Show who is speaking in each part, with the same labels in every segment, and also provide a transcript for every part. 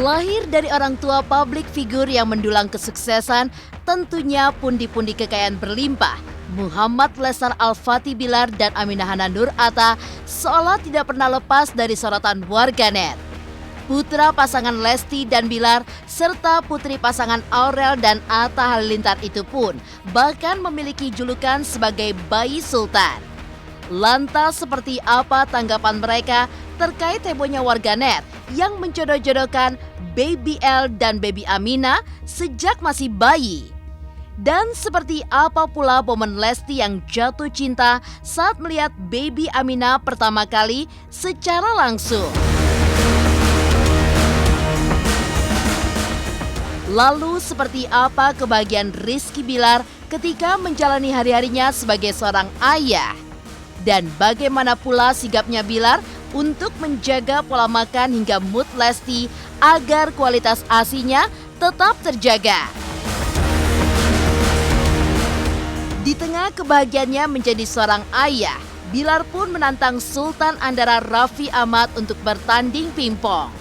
Speaker 1: Lahir dari orang tua publik figur yang mendulang kesuksesan, tentunya pundi-pundi kekayaan berlimpah, Muhammad Leslar Al-Fatih Bilar dan Aminah Hana Nur Atta seolah tidak pernah lepas dari sorotan warganet. Putra pasangan Lesti dan Bilar serta putri pasangan Aurel dan Atta Halilintar itu pun bahkan memiliki julukan sebagai Bayi Sultan. Lantas seperti apa tanggapan mereka terkait hebohnya warganet yang menjodoh-jodohkan Baby L dan Baby Aminah sejak masih bayi? Dan seperti apa pula momen Lesti yang jatuh cinta saat melihat Baby Aminah pertama kali secara langsung? Lalu seperti apa kebahagiaan Rizky Bilar ketika menjalani hari-harinya sebagai seorang ayah? Dan bagaimana pula sigapnya Bilar untuk menjaga pola makan hingga mood Lesti agar kualitas ASINya tetap terjaga? Di tengah kebahagiaannya menjadi seorang ayah, Bilar pun menantang Sultan Andara Raffi Ahmad untuk bertanding pingpong.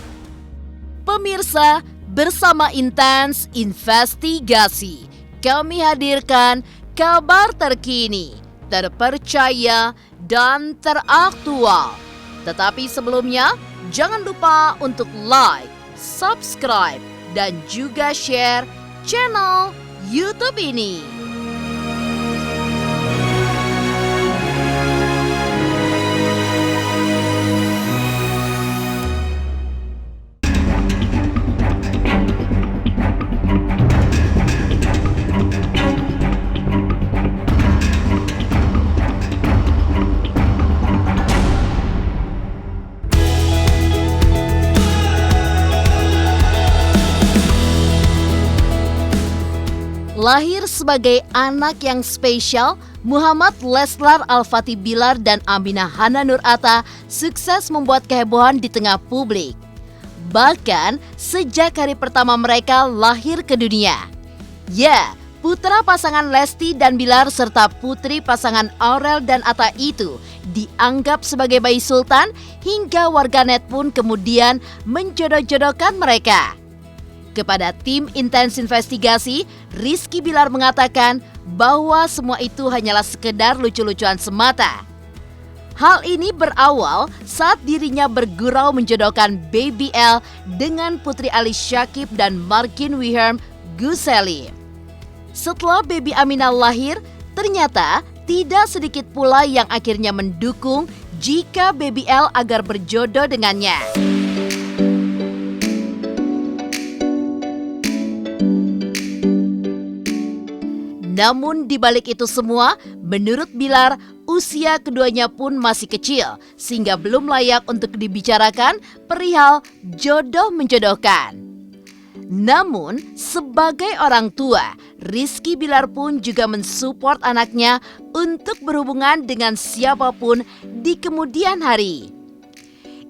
Speaker 1: Pemirsa, bersama Intens Investigasi, kami hadirkan kabar terkini, terpercaya, dan teraktual. Tetapi sebelumnya, jangan lupa untuk like, subscribe, dan juga share channel YouTube ini. Lahir sebagai anak yang spesial, Muhammad Leslar Al-Fatih Bilar dan Aminah Hana Nur Atta sukses membuat kehebohan di tengah publik. Bahkan sejak hari pertama mereka lahir ke dunia. Ya, putra pasangan Lesti dan Bilar serta putri pasangan Aurel dan Atta itu dianggap sebagai bayi sultan hingga warganet pun kemudian menjodoh-jodohkan mereka. Kepada tim Intens Investigasi, Rizky Bilar mengatakan bahwa semua itu hanyalah sekedar lucu-lucuan semata. Hal ini berawal saat dirinya bergurau menjodohkan Baby L dengan Putri Ali Syakib dan Markin Wiherm Guseli. Setelah Baby Aminah lahir, ternyata tidak sedikit pula yang akhirnya mendukung jika Baby L agar berjodoh dengannya. Namun di balik itu semua, menurut Bilar, usia keduanya pun masih kecil sehingga belum layak untuk dibicarakan perihal jodoh menjodohkan. Namun, sebagai orang tua, Rizky Bilar pun juga mensupport anaknya untuk berhubungan dengan siapapun di kemudian hari.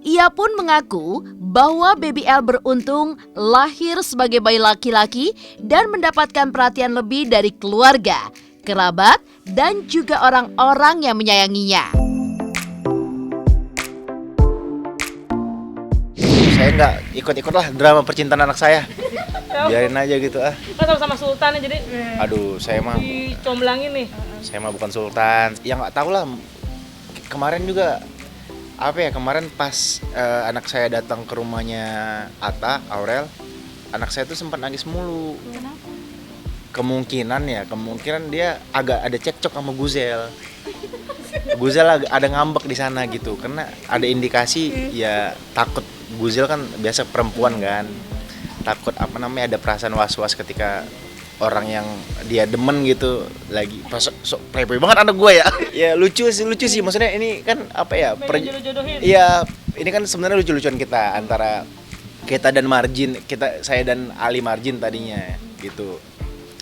Speaker 1: Ia pun mengaku bahwa Baby L beruntung lahir sebagai bayi laki-laki dan mendapatkan perhatian lebih dari keluarga, kerabat, dan juga orang-orang yang menyayanginya.
Speaker 2: Saya nggak ikut-ikut lah drama percintaan anak saya. Biarin aja gitu ah.
Speaker 3: Kan sama-sama sultan ya, jadi
Speaker 2: Aduh, saya mah
Speaker 3: dicomblangin nih.
Speaker 2: Saya mah bukan sultan. Ya nggak tahu lah. Kemarin juga kemarin pas anak saya datang ke rumahnya Atta, Aurel, anak saya tuh sempat nangis mulu.
Speaker 3: Kenapa?
Speaker 2: Kemungkinan dia agak ada cekcok sama Guzel. Guzel ada ngambek di sana gitu, karena ada indikasi ya takut. Guzel kan biasa perempuan kan, takut ada perasaan was-was ketika orang yang dia demen gitu lagi pas playboy banget anak gue ya. Ya lucu sih maksudnya ini kan iya, ini kan sebenarnya lucu-lucuan kita antara kita dan Marjin, saya dan Ali Marjin tadinya gitu.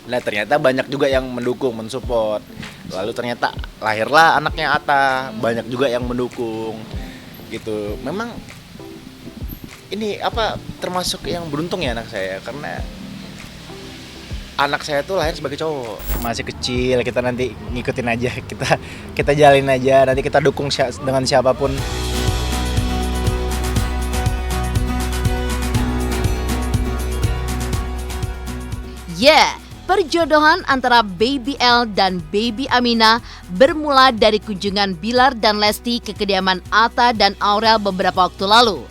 Speaker 2: Nah ternyata banyak juga yang mendukung, mensupport. Lalu ternyata lahirlah anaknya Atta, banyak juga yang mendukung gitu. Memang ini termasuk yang beruntung ya anak saya, karena anak saya tuh lahir sebagai cowok, masih kecil. Kita nanti ngikutin aja, kita jalin aja, nanti kita dukung dengan siapapun.
Speaker 1: Ya, perjodohan antara Baby L dan Baby Aminah bermula dari kunjungan Bilar dan Lesti ke kediaman Atta dan Aurel beberapa waktu lalu.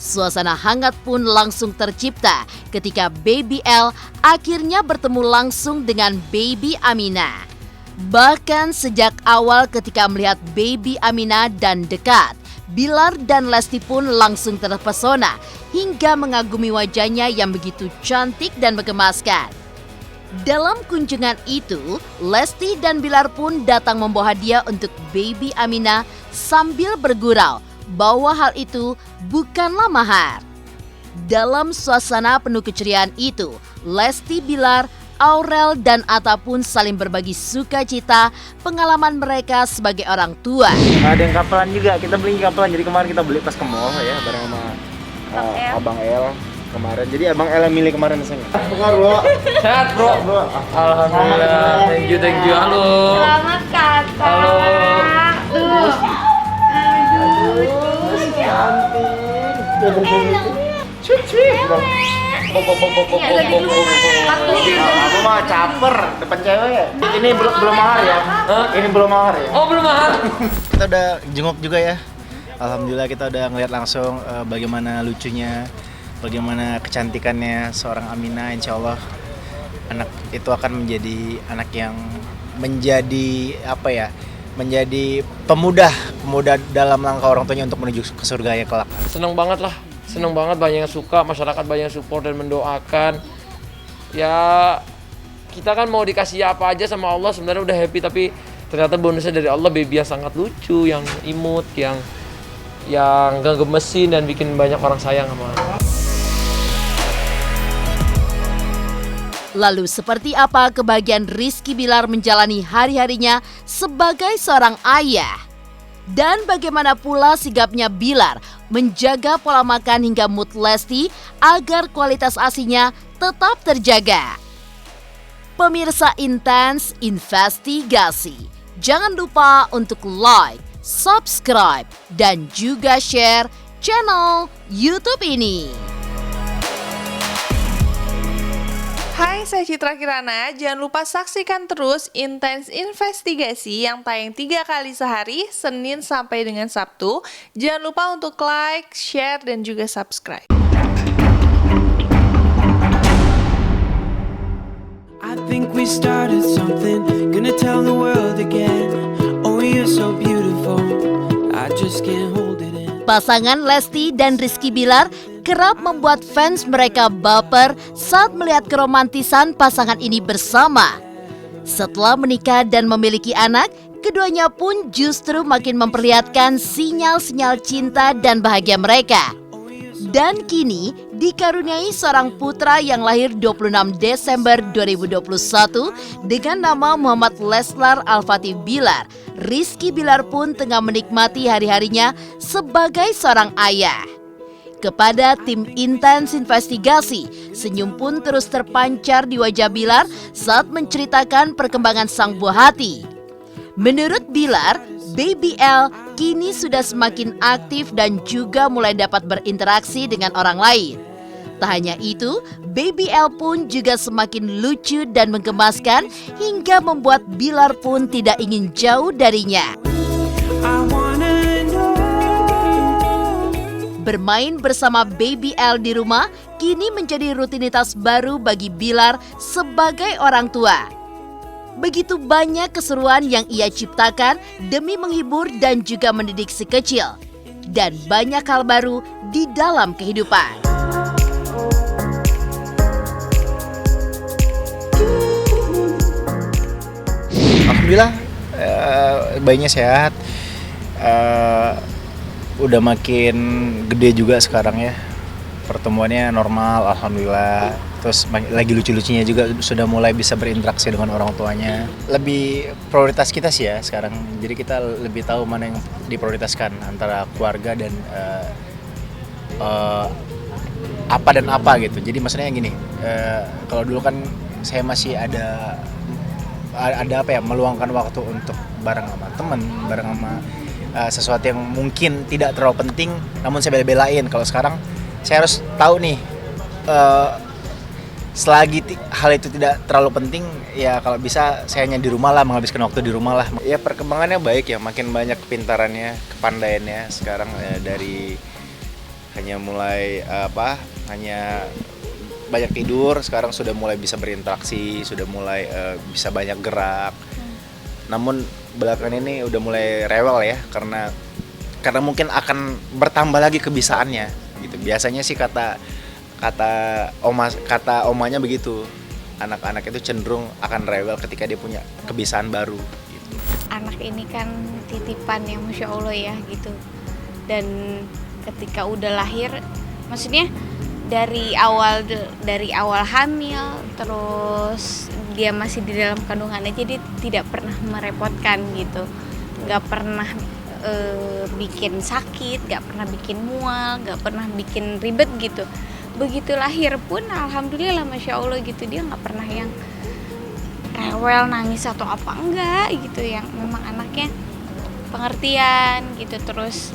Speaker 1: Suasana hangat pun langsung tercipta ketika Baby L akhirnya bertemu langsung dengan Baby Aminah. Bahkan sejak awal ketika melihat Baby Aminah dan dekat, Bilar dan Lesti pun langsung terpesona hingga mengagumi wajahnya yang begitu cantik dan menggemaskan. Dalam kunjungan itu, Lesti dan Bilar pun datang membawa hadiah untuk Baby Aminah sambil bergurau bahwa hal itu bukanlah mahar. Dalam suasana penuh keceriaan itu, Lesti, Bilar, Aurel, dan Atta pun saling berbagi sukacita pengalaman mereka sebagai orang tua.
Speaker 2: Ada yang kapelan juga, kita beli kapelan. Jadi kemarin kita beli pas ke mall ya, bareng sama Abang El kemarin. Jadi Abang El yang milih kemarin rasanya. Bukan bro.
Speaker 4: Sehat bro. Alhamdulillah. Thank you. Halo.
Speaker 5: Selamat kakak.
Speaker 4: Halo.
Speaker 2: Aku mah caper depan cewek ya. Ini belum mahar ya? Ini belum mahar ya?
Speaker 4: Oh belum mahal.
Speaker 2: Kita udah jenguk juga ya. Alhamdulillah kita udah ngeliat langsung bagaimana lucunya, bagaimana kecantikannya seorang Aminah. Insya Allah anak itu akan menjadi anak yang menjadi apa ya? Menjadi pemuda dalam langkah orang tuanya untuk menuju ke surga ya kelak.
Speaker 4: Seneng banget lah. Seneng banget, banyak yang suka, masyarakat banyak yang support dan mendoakan. Ya kita kan mau dikasih apa aja sama Allah sebenarnya udah happy, tapi ternyata bonusnya dari Allah baby yang sangat lucu, yang imut, yang gak gemesin dan bikin banyak orang sayang sama.
Speaker 1: Lalu seperti apa kebahagiaan Rizky Bilar menjalani hari-harinya sebagai seorang ayah? Dan bagaimana pula sigapnya Bilar menjaga pola makan hingga mood Lesti agar kualitas ASINya tetap terjaga? Pemirsa Intens Investigasi, jangan lupa untuk like, subscribe, dan juga share channel YouTube ini.
Speaker 5: Hai, saya Citra Kirana. Jangan lupa saksikan terus Intens Investigasi yang tayang 3 kali sehari, Senin sampai dengan Sabtu. Jangan lupa untuk like, share, dan juga subscribe.
Speaker 6: I think we started something, gonna tell the world again. Oh, you're so beautiful, I just can't hold it in.
Speaker 1: Pasangan Lesti dan Rizky Bilar kerap membuat fans mereka baper saat melihat keromantisan pasangan ini bersama. Setelah menikah dan memiliki anak, keduanya pun justru makin memperlihatkan sinyal-sinyal cinta dan bahagia mereka. Dan kini dikaruniai seorang putra yang lahir 26 Desember 2021 dengan nama Muhammad Leslar Al-Fatih Bilar. Rizky Bilar pun tengah menikmati hari-harinya sebagai seorang ayah. Kepada tim Intens Investigasi, senyum pun terus terpancar di wajah Bilar saat menceritakan perkembangan sang buah hati. Menurut Bilar, Baby L kini sudah semakin aktif dan juga mulai dapat berinteraksi dengan orang lain. Tak hanya itu, Baby L pun juga semakin lucu dan menggemaskan hingga membuat Bilar pun tidak ingin jauh darinya.
Speaker 6: I wanna know.
Speaker 1: Bermain bersama Baby L di rumah kini menjadi rutinitas baru bagi Bilar sebagai orang tua. Begitu banyak keseruan yang ia ciptakan demi menghibur dan juga mendidik si kecil. Dan banyak hal baru di dalam kehidupan.
Speaker 2: Alhamdulillah bayinya sehat. Udah makin gede juga sekarang ya. Pertemuannya normal, alhamdulillah. Terus lagi lucu-lucunya juga sudah mulai bisa berinteraksi dengan orang tuanya. Lebih prioritas kita sih ya sekarang. Jadi kita lebih tahu mana yang diprioritaskan antara keluarga dan apa dan apa gitu. Jadi maksudnya gini, kalau dulu kan saya masih ada apa ya, meluangkan waktu untuk bareng sama teman, bareng sama sesuatu yang mungkin tidak terlalu penting, namun saya bela-belain. Kalau sekarang saya harus tahu nih hal itu tidak terlalu penting, ya kalau bisa saya hanya di rumah lah, menghabiskan waktu di rumah lah. Ya perkembangannya baik ya, makin banyak kepintarannya, kepandaiannya sekarang, dari hanya mulai hanya banyak tidur, sekarang sudah mulai bisa berinteraksi, sudah mulai bisa banyak gerak. Namun belakangan ini udah mulai rewel ya, karena mungkin akan bertambah lagi kebiasaannya gitu. Biasanya sih kata omanya begitu, anak-anak itu cenderung akan rewel ketika dia punya kebiasaan baru gitu.
Speaker 7: Anak ini kan titipan yang Masya Allah ya gitu. Dan ketika udah lahir, maksudnya dari awal hamil, terus dia masih di dalam kandungannya, jadi tidak pernah merepotkan gitu, nggak pernah bikin sakit, nggak pernah bikin mual, nggak pernah bikin ribet gitu. Begitu lahir pun alhamdulillah Masya Allah gitu, dia nggak pernah yang rewel, nangis atau apa, enggak gitu. Yang memang anaknya pengertian gitu. Terus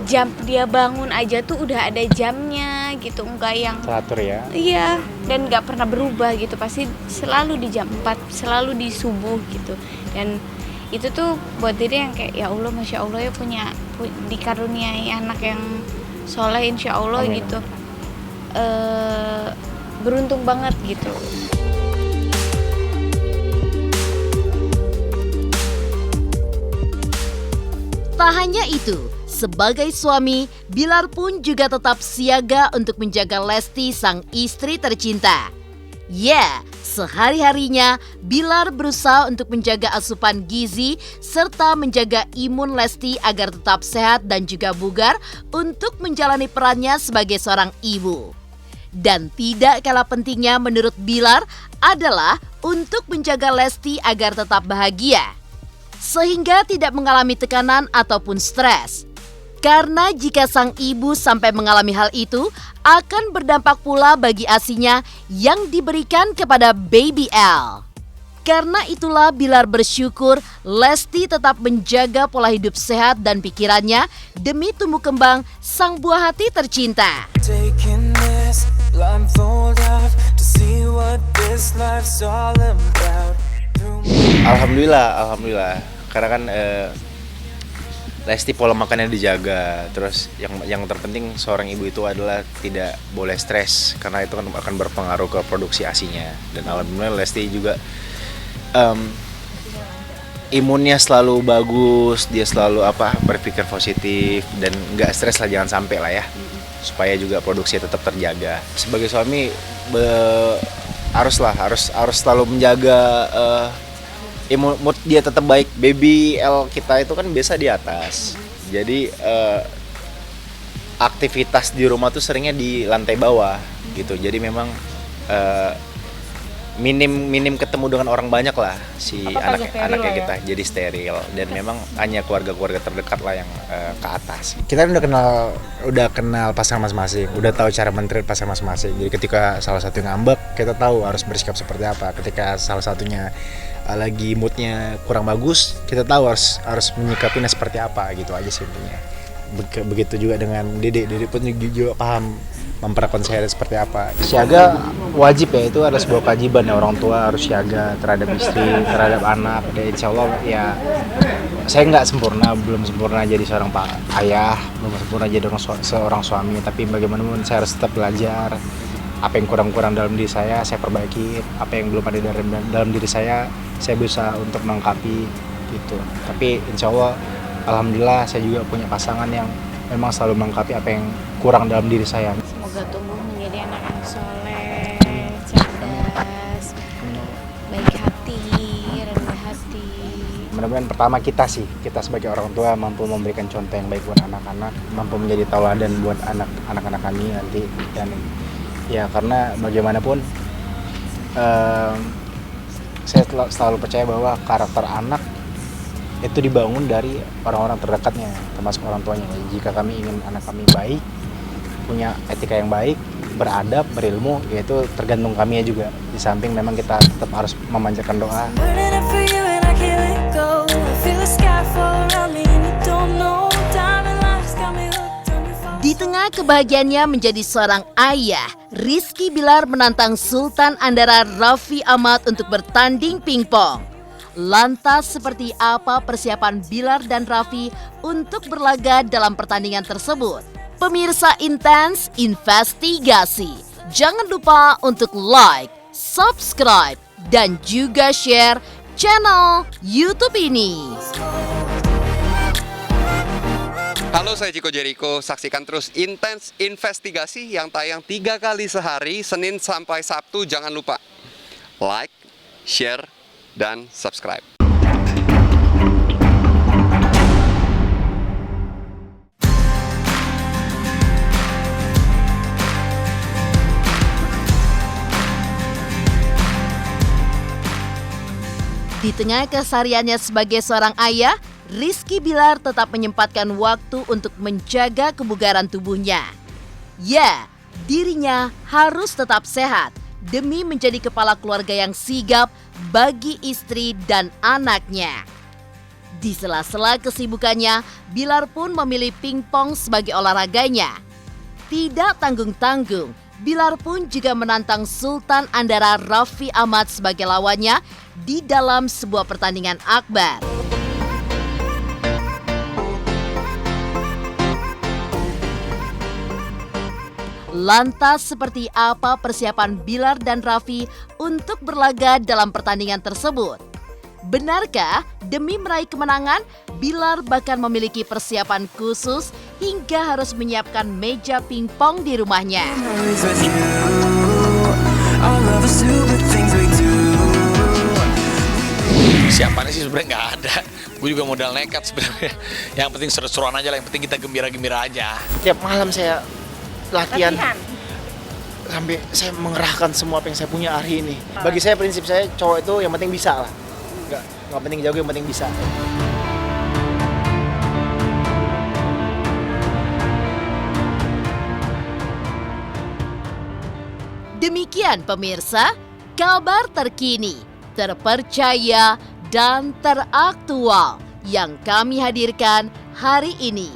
Speaker 7: jam dia bangun aja tuh udah ada jamnya gitu, enggak yang
Speaker 2: Teratur ya.
Speaker 7: iya, dan nggak pernah berubah gitu, pasti selalu di jam 4, selalu di subuh gitu. Dan itu tuh buat diri yang kayak ya Allah Masya Allah ya, punya dikaruniai anak yang soleh insya Allah. Amin. Gitu. Beruntung banget gitu.
Speaker 1: Tak hanya itu, sebagai suami, Bilar pun juga tetap siaga untuk menjaga Lesti sang istri tercinta. Ya, sehari-harinya Bilar berusaha untuk menjaga asupan gizi serta menjaga imun Lesti agar tetap sehat dan juga bugar untuk menjalani perannya sebagai seorang ibu. Dan tidak kalah pentingnya menurut Bilar adalah untuk menjaga Lesti agar tetap bahagia, sehingga tidak mengalami tekanan ataupun stres. Karena jika sang ibu sampai mengalami hal itu, akan berdampak pula bagi ASINya yang diberikan kepada baby L. Karena itulah Bilar bersyukur Lesti tetap menjaga pola hidup sehat dan pikirannya demi tumbuh kembang sang buah hati tercinta.
Speaker 6: Taking this blindfold off to see what this life's all about.
Speaker 2: Alhamdulillah. Karena kan Lesti pola makannya dijaga. Terus yang terpenting seorang ibu itu adalah tidak boleh stres, karena itu kan akan berpengaruh ke produksi ASINya. Dan alhamdulillah Lesti juga imunnya selalu bagus, dia selalu berpikir positif dan nggak stres lah, jangan sampai lah ya, supaya juga produksi tetap terjaga. Sebagai suami harus selalu menjaga mood dia tetap baik. Baby L kita itu kan biasa di atas, jadi aktivitas di rumah tuh seringnya di lantai bawah gitu. Jadi memang minim ketemu dengan orang banyak lah si anaknya kita ya? Jadi steril, dan memang hanya keluarga terdekat lah yang ke atas. Kita udah kenal pasangan masing-masing, udah tahu cara men-treat pasangan masing-masing. Jadi ketika salah satu ngambek, kita tahu harus bersikap seperti apa. Ketika salah satunya lagi moodnya kurang bagus, kita tahu harus menyikapinya seperti apa, gitu aja sih intinya. Begitu juga dengan Dede pun juga paham memperlakukan saya seperti apa. Siaga wajib ya, itu adalah sebuah kewajiban ya, orang tua harus siaga terhadap istri, terhadap anak. Dan insya Allah ya, saya belum sempurna jadi seorang ayah, belum sempurna jadi seorang suami, tapi bagaimanapun saya harus tetap belajar. Apa yang kurang-kurang dalam diri saya perbaiki, apa yang belum ada dalam diri saya berusaha untuk melengkapi gitu. Tapi insya Allah alhamdulillah saya juga punya pasangan yang memang selalu melengkapi apa yang kurang dalam diri saya.
Speaker 7: Semoga tumbuh menjadi anak yang soleh, cerdas, baik hati, rendah hati.
Speaker 2: Mudah-mudahan pertama kita sebagai orang tua mampu memberikan contoh yang baik buat anak-anak, mampu menjadi tauladan buat anak-anak kami nanti. Dan ya karena bagaimanapun saya selalu percaya bahwa karakter anak itu dibangun dari orang-orang terdekatnya, termasuk orang tuanya. Jika kami ingin anak kami baik, punya etika yang baik, beradab, berilmu, yaitu tergantung kami juga. Di samping memang kita tetap harus memanjatkan doa.
Speaker 1: Di tengah kebahagiaannya menjadi seorang ayah, Rizky Bilar menantang Sultan Andara Raffi Ahmad untuk bertanding pingpong. Lantas seperti apa persiapan Bilar dan Raffi untuk berlaga dalam pertandingan tersebut? Pemirsa Intens Investigasi, jangan lupa untuk like, subscribe, dan juga share channel YouTube ini.
Speaker 8: Halo, saya Chico Jericho. Saksikan terus Intens Investigasi yang tayang 3 kali sehari, Senin sampai Sabtu. Jangan lupa like, share, dan subscribe.
Speaker 1: Di tengah kesehariannya sebagai seorang ayah, Rizky Bilar tetap menyempatkan waktu untuk menjaga kebugaran tubuhnya. Ya, dirinya harus tetap sehat demi menjadi kepala keluarga yang sigap bagi istri dan anaknya. Di sela-sela kesibukannya, Bilar pun memilih pingpong sebagai olahraganya. Tidak tanggung-tanggung, Bilar pun juga menantang Sultan Andara Raffi Ahmad sebagai lawannya di dalam sebuah pertandingan akbar. Lantas seperti apa persiapan Bilar dan Raffi untuk berlaga dalam pertandingan tersebut? Benarkah demi meraih kemenangan, Bilar bahkan memiliki persiapan khusus hingga harus menyiapkan meja pingpong di rumahnya?
Speaker 9: Siapannya sih sebenarnya nggak ada. Gue juga modal nekat sebenarnya. Yang penting seru-seruan aja lah, yang penting kita gembira-gembira aja.
Speaker 2: Tiap malam saya latihan sampai saya mengerahkan semua apa yang saya punya hari ini. Bagi saya prinsip saya cowok itu yang penting bisa lah. Nggak penting jago, yang penting bisa.
Speaker 1: Demikian pemirsa, kabar terkini, terpercaya, dan teraktual yang kami hadirkan hari ini.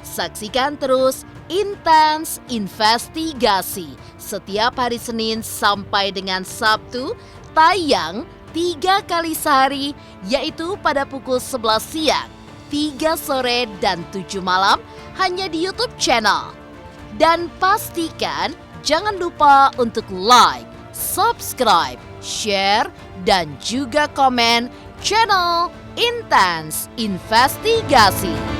Speaker 1: Saksikan terus Intens Investigasi setiap hari Senin sampai dengan Sabtu, tayang 3 kali sehari, yaitu pada pukul 11 siang, 3 sore, dan 7 malam hanya di YouTube channel. Dan pastikan jangan lupa untuk like, subscribe, share, dan juga komen channel Intens Investigasi.